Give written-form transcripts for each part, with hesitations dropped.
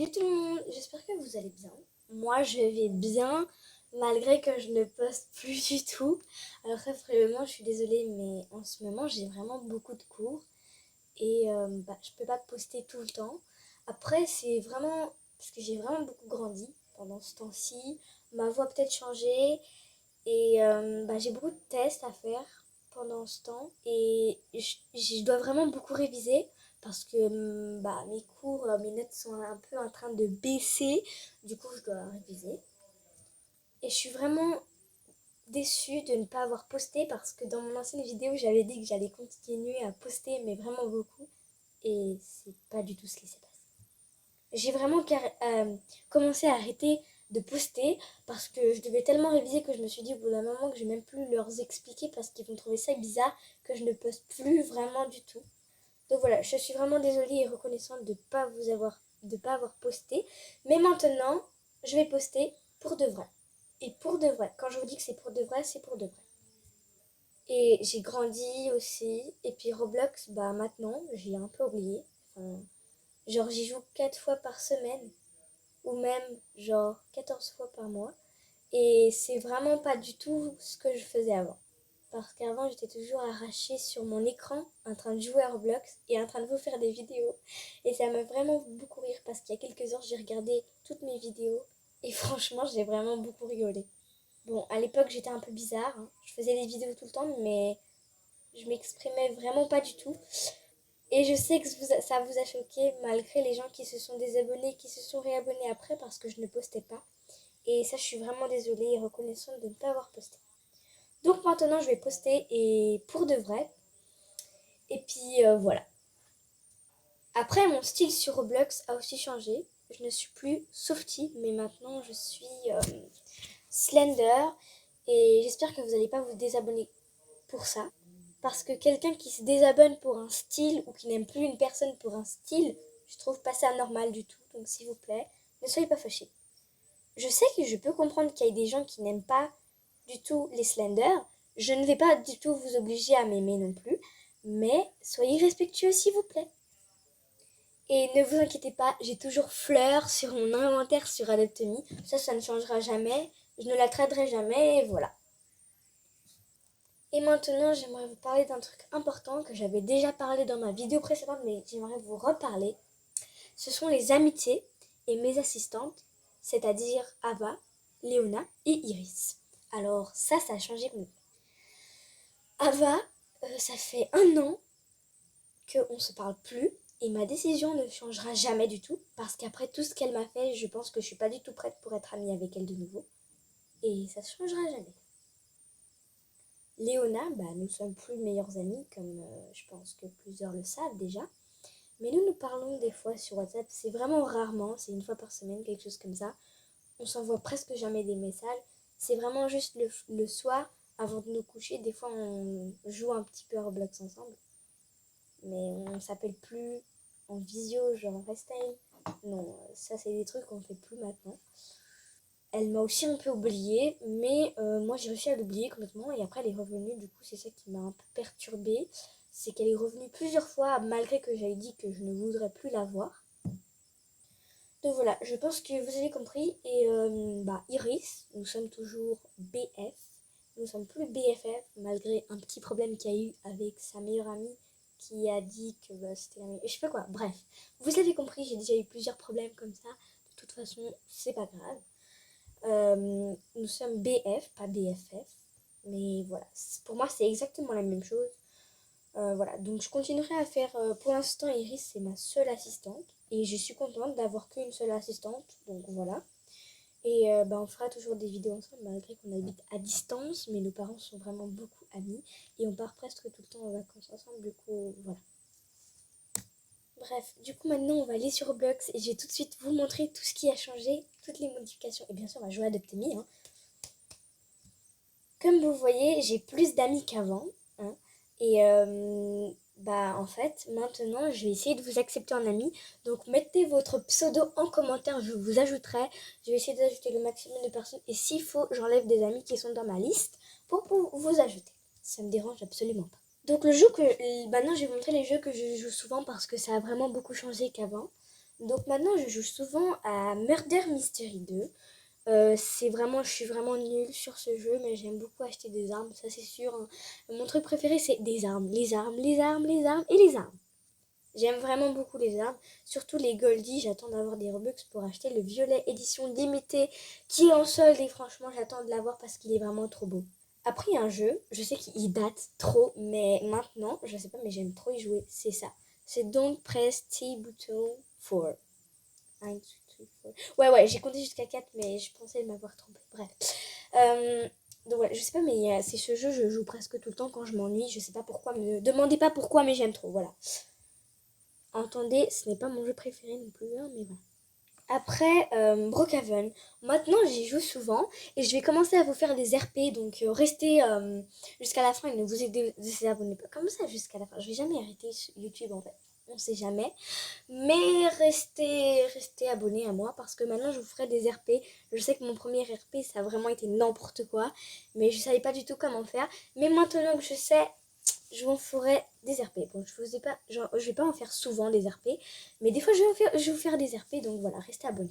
Salut tout le monde, j'espère que vous allez bien. Moi je vais bien malgré que je ne poste plus du tout. Alors très vraiment je suis désolée mais en ce moment j'ai vraiment beaucoup de cours et je peux pas poster tout le temps. Après c'est vraiment parce que j'ai vraiment beaucoup grandi pendant ce temps-ci. Ma voix a peut-être changé et j'ai beaucoup de tests à faire pendant ce temps et je dois vraiment beaucoup réviser parce que mes cours, mes notes sont un peu en train de baisser. Du coup, je dois réviser. Et je suis vraiment déçue de ne pas avoir posté parce que dans mon ancienne vidéo, j'avais dit que j'allais continuer à poster, mais vraiment beaucoup. Et c'est pas du tout ce qui s'est passé. J'ai vraiment commencé à arrêter de poster parce que je devais tellement réviser que je me suis dit au bout d'un moment que je vais même plus leur expliquer parce qu'ils vont trouver ça bizarre que je ne poste plus vraiment du tout. Donc voilà, je suis vraiment désolée et reconnaissante de pas avoir posté. Mais maintenant, je vais poster pour de vrai. Et pour de vrai, quand je vous dis que c'est pour de vrai, c'est pour de vrai. Et j'ai grandi aussi. Et puis Roblox, maintenant, j'ai un peu oublié. Enfin, genre j'y joue 4 fois par semaine ou même genre 14 fois par mois. Et c'est vraiment pas du tout ce que je faisais avant. Parce qu'avant, j'étais toujours arrachée sur mon écran en train de jouer à Roblox et en train de vous faire des vidéos. Et ça m'a vraiment beaucoup rire parce qu'il y a quelques heures, j'ai regardé toutes mes vidéos et franchement, j'ai vraiment beaucoup rigolé. Bon, à l'époque, j'étais un peu bizarre, hein. Je faisais des vidéos tout le temps, mais je m'exprimais vraiment pas du tout. Et je sais que ça vous a choqué malgré les gens qui se sont désabonnés, qui se sont réabonnés après parce que je ne postais pas. Et ça, je suis vraiment désolée et reconnaissante de ne pas avoir posté. Donc maintenant, je vais poster et pour de vrai. Et puis voilà. Après, mon style sur Roblox a aussi changé. Je ne suis plus Softy, mais maintenant je suis Slender. Et j'espère que vous n'allez pas vous désabonner pour ça. Parce que quelqu'un qui se désabonne pour un style ou qui n'aime plus une personne pour un style, je trouve pas ça normal du tout. Donc s'il vous plaît, ne soyez pas fâchés. Je sais que je peux comprendre qu'il y ait des gens qui n'aiment pas du tout les Slender. Je ne vais pas du tout vous obliger à m'aimer non plus. Mais soyez respectueux s'il vous plaît. Et ne vous inquiétez pas, j'ai toujours Fleur sur mon inventaire sur Adopt.me. Ça ne changera jamais. Je ne la traderai jamais et voilà. Et maintenant, j'aimerais vous parler d'un truc important que j'avais déjà parlé dans ma vidéo précédente, mais j'aimerais vous reparler. Ce sont les amitiés et mes assistantes, c'est-à-dire Ava, Léona et Iris. Alors ça a changé complètement. Ava, ça fait 1 an qu'on ne se parle plus et ma décision ne changera jamais du tout parce qu'après tout ce qu'elle m'a fait, je pense que je suis pas du tout prête pour être amie avec elle de nouveau et ça ne changera jamais. Léona, nous sommes plus meilleures amies comme je pense que plusieurs le savent déjà. Mais nous parlons des fois sur WhatsApp, c'est vraiment rarement, c'est 1 fois par semaine, quelque chose comme ça. On s'envoie presque jamais des messages. C'est vraiment juste le soir, avant de nous coucher. Des fois, on joue un petit peu à Roblox ensemble. Mais on s'appelle plus en visio, genre en FaceTime. Non, ça, c'est des trucs qu'on fait plus maintenant. Elle m'a aussi un peu oubliée, mais moi, j'ai réussi à l'oublier complètement. Et après, elle est revenue. Du coup, c'est ça qui m'a un peu perturbée. C'est qu'elle est revenue plusieurs fois, malgré que j'avais dit que je ne voudrais plus la voir. Donc voilà, je pense que vous avez compris. Et Iris, nous sommes toujours BF. Nous sommes plus BFF, malgré un petit problème qu'il y a eu avec sa meilleure amie qui a dit que c'était la meilleure. Je sais pas quoi, bref. Vous avez compris, j'ai déjà eu plusieurs problèmes comme ça. De toute façon, c'est pas grave. Nous sommes BF, pas BFF. Mais voilà, pour moi, c'est exactement la même chose. Voilà, donc je continuerai à faire, pour l'instant Iris c'est ma seule assistante et je suis contente d'avoir qu'une seule assistante, donc voilà. Et on fera toujours des vidéos ensemble malgré qu'on habite à distance, mais nos parents sont vraiment beaucoup amis et on part presque tout le temps en vacances ensemble, du coup voilà. Bref, du coup maintenant on va aller sur Roblox et je vais tout de suite vous montrer tout ce qui a changé, toutes les modifications et bien sûr on va jouer à Adopt.me, hein. Comme vous voyez, j'ai plus d'amis qu'avant, hein, et en fait, maintenant, je vais essayer de vous accepter en ami. Donc, mettez votre pseudo en commentaire, je vous ajouterai. Je vais essayer d'ajouter le maximum de personnes. Et s'il faut, j'enlève des amis qui sont dans ma liste pour vous ajouter. Ça me dérange absolument pas. Donc, maintenant, je vais vous montrer les jeux que je joue souvent parce que ça a vraiment beaucoup changé qu'avant. Donc maintenant, je joue souvent à Murder Mystery 2. Je suis vraiment nulle sur ce jeu, mais j'aime beaucoup acheter des armes, ça c'est sûr, hein. Mon truc préféré, c'est des armes, les armes, les armes, les armes et les armes. J'aime vraiment beaucoup les armes, surtout les Goldie. J'attends d'avoir des Robux pour acheter le violet édition limitée qui est en solde et franchement, j'attends de l'avoir parce qu'il est vraiment trop beau. Après, il y a un jeu, je sais qu'il date trop, mais maintenant, je sais pas, mais j'aime trop y jouer, c'est ça. C'est Don't Press T Button 4. 1, 2, 3, 4. Ouais, j'ai compté jusqu'à 4, mais je pensais m'avoir trompé. Bref. Donc voilà, je sais pas, mais c'est ce jeu, je joue presque tout le temps quand je m'ennuie. Je sais pas pourquoi, me demandez pas pourquoi, mais j'aime trop, voilà. Entendez, ce n'est pas mon jeu préféré non plus, hein, mais voilà. Après, Brookhaven. Maintenant, j'y joue souvent et je vais commencer à vous faire des RP, donc restez jusqu'à la fin et ne vous désabonnez pas. Comme ça, jusqu'à la fin. Je vais jamais arrêter YouTube en fait. On sait jamais. Mais restez abonnés à moi parce que maintenant, je vous ferai des RP. Je sais que mon premier RP, ça a vraiment été n'importe quoi, mais je savais pas du tout comment faire. Mais maintenant que je sais, je vous ferai des RP. Bon, je vais pas en faire souvent des RP, mais des fois je vais vous faire des RP, donc voilà, restez abonnés.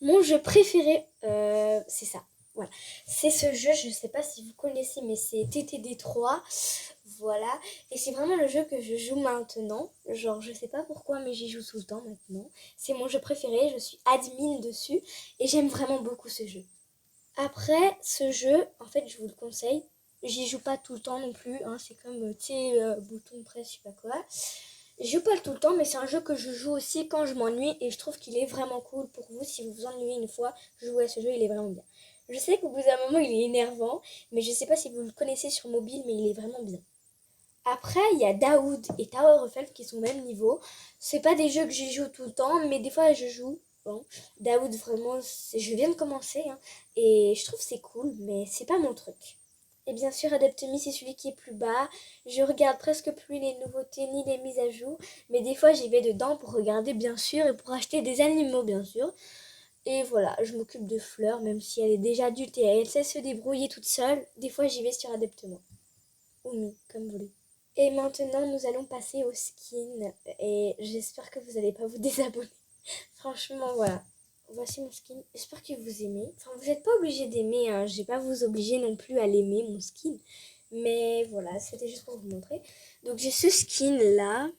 Mon jeu préféré, c'est ça. Voilà. C'est ce jeu, je sais pas si vous connaissez, mais c'est TTD3. Voilà. Et c'est vraiment le jeu que je joue maintenant. Genre, je sais pas pourquoi, mais j'y joue tout le temps maintenant. C'est mon jeu préféré, je suis admin dessus et j'aime vraiment beaucoup ce jeu. Après, ce jeu, en fait, je vous le conseille. J'y joue pas tout le temps non plus, hein. C'est comme, tu sais, bouton presse, je sais pas quoi. Je joue pas tout le temps, mais c'est un jeu que je joue aussi quand je m'ennuie et je trouve qu'il est vraiment cool pour vous. Si vous vous ennuyez une fois, jouez à ce jeu, il est vraiment bien. Je sais qu'au bout d'un moment, il est énervant, mais je sais pas si vous le connaissez sur mobile, mais il est vraiment bien. Après, il y a Daoud et Tower of Hell qui sont au même niveau. C'est pas des jeux que j'y joue tout le temps, mais des fois je joue. Bon, Daoud, vraiment, je viens de commencer, hein, et je trouve c'est cool, mais c'est pas mon truc. Et bien sûr, Adeptemi, c'est celui qui est plus bas. Je regarde presque plus les nouveautés ni les mises à jour, mais des fois j'y vais dedans pour regarder, bien sûr, et pour acheter des animaux, bien sûr. Et voilà, je m'occupe de Fleur, même si elle est déjà adulte et elle sait se débrouiller toute seule. Des fois, j'y vais sur Adeptement. Ou Mi, comme vous voulez. Et maintenant, nous allons passer au skin. Et j'espère que vous n'allez pas vous désabonner. Franchement, voilà. Voici mon skin. J'espère que vous aimez. Enfin, vous n'êtes pas obligé d'aimer, hein. Je vais pas vous obliger non plus à l'aimer, mon skin. Mais voilà, c'était juste pour vous montrer. Donc, j'ai ce skin-là.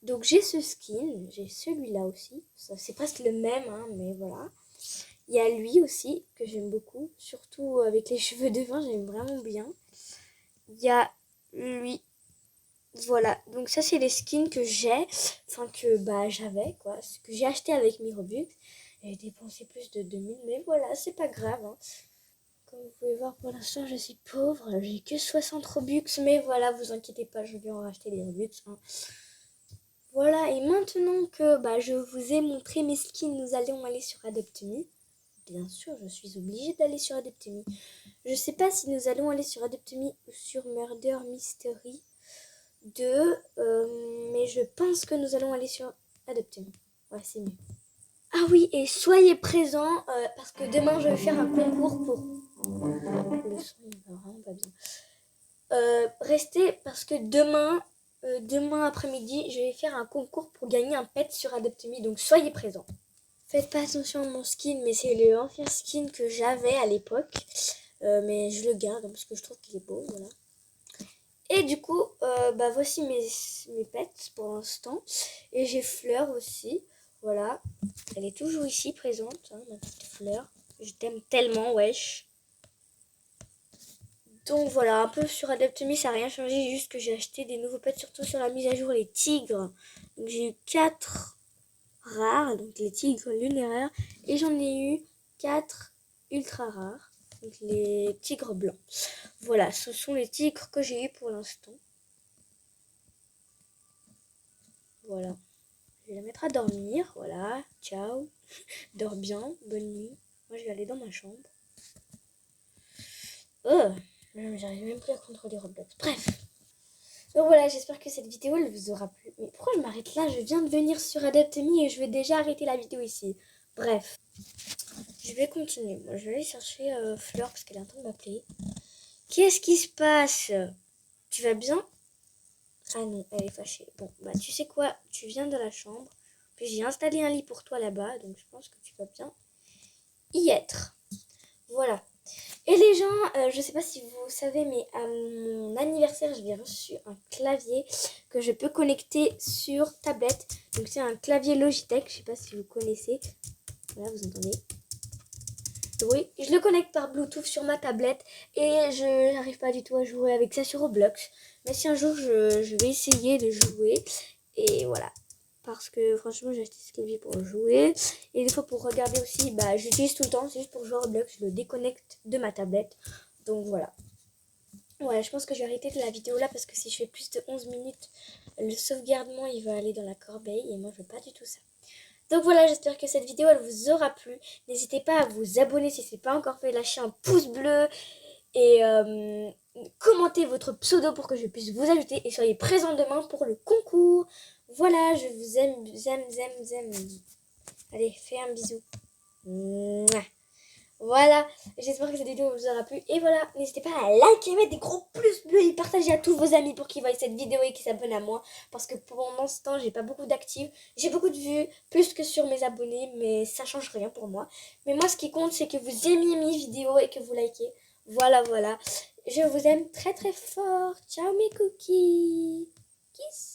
Donc, j'ai ce skin. J'ai celui-là aussi. C'est presque le même, hein, mais voilà. Il y a lui aussi, que j'aime beaucoup. Surtout avec les cheveux devant, j'aime vraiment bien. Il y a lui. Voilà, donc ça c'est les skins que j'ai, enfin que j'avais quoi, ce que j'ai acheté avec mes Robux. J'ai dépensé plus de 2000, mais voilà, c'est pas grave, hein. Comme vous pouvez voir, pour l'instant je suis pauvre, j'ai que 60 Robux, mais voilà, vous inquiétez pas, je vais en racheter des Robux, hein. Voilà, et maintenant que je vous ai montré mes skins, nous allons aller sur Adeptemi. Bien sûr, je suis obligée d'aller sur Adeptemi. Je sais pas si nous allons aller sur Adeptemi ou sur Murder Mystery 2, mais je pense que nous allons aller sur Adoptez-moi. Ouais, c'est mieux. Ah oui, et soyez présents parce que demain je vais faire un concours pour. Le son il va vraiment pas bien. Restez parce que demain après-midi, je vais faire un concours pour gagner un pet sur Adoptemi, donc soyez présents. Faites pas attention à mon skin, mais c'est le ancien skin que j'avais à l'époque. Mais je le garde parce que je trouve qu'il est beau, voilà. Et du coup, voici mes pets pour l'instant. Et j'ai Fleur aussi. Voilà. Elle est toujours ici présente, hein, ma petite Fleur. Je t'aime tellement, wesh. Donc voilà, un peu sur Adeptemi, ça n'a rien changé. Juste que j'ai acheté des nouveaux pets, surtout sur la mise à jour, les tigres. Donc j'ai eu 4 rares, donc les tigres lunaires. Et j'en ai eu 4 ultra rares. Donc les tigres blancs. Voilà, ce sont les tigres que j'ai eu pour l'instant. Voilà. Je vais la mettre à dormir. Voilà. Ciao. Dors bien. Bonne nuit. Moi, je vais aller dans ma chambre. Oh, j'arrive même plus à contrôler Roblox. Bref. Donc voilà, j'espère que cette vidéo elle vous aura plu. Mais pourquoi je m'arrête là? Je viens de venir sur Adeptemi et je vais déjà arrêter la vidéo ici. Bref. Je vais continuer. Moi, je vais aller chercher Fleur parce qu'elle est en train de m'appeler. Qu'est-ce qui se passe? Tu vas bien? Ah non, elle est fâchée. Bon, bah tu sais quoi, tu viens de la chambre. Puis j'ai installé un lit pour toi là-bas, donc je pense que tu vas bien y être. Voilà. Et les gens, je sais pas si vous savez, mais à mon anniversaire, j'ai reçu un clavier que je peux connecter sur tablette. Donc c'est un clavier Logitech, je sais pas si vous connaissez. Voilà, vous entendez. Oui, je le connecte par Bluetooth sur ma tablette et je n'arrive pas du tout à jouer avec ça sur Roblox. Mais si un jour je vais essayer de jouer, et voilà. Parce que franchement, j'ai acheté ce clavier pour jouer. Et des fois pour regarder aussi, bah j'utilise tout le temps, c'est juste pour jouer à Roblox, je le déconnecte de ma tablette. Donc voilà. Ouais, je pense que je vais arrêter la vidéo là parce que si je fais plus de 11 minutes, le sauvegardement il va aller dans la corbeille et moi je veux pas du tout ça. Donc voilà, j'espère que cette vidéo elle vous aura plu. N'hésitez pas à vous abonner si ce n'est pas encore fait, lâcher un pouce bleu et commentez votre pseudo pour que je puisse vous ajouter et soyez présents demain pour le concours. Voilà, je vous aime. Allez, fais un bisou. Mouah. Voilà, j'espère que cette vidéo vous aura plu. Et voilà, n'hésitez pas à liker, mettre des gros pouces bleus et partager à tous vos amis pour qu'ils voient cette vidéo et qu'ils s'abonnent à moi. Parce que pendant ce temps, j'ai pas beaucoup d'actifs. J'ai beaucoup de vues, plus que sur mes abonnés, mais ça change rien pour moi. Mais moi, ce qui compte, c'est que vous aimiez mes vidéos et que vous likez. Voilà, voilà. Je vous aime très très fort. Ciao mes cookies. Kiss.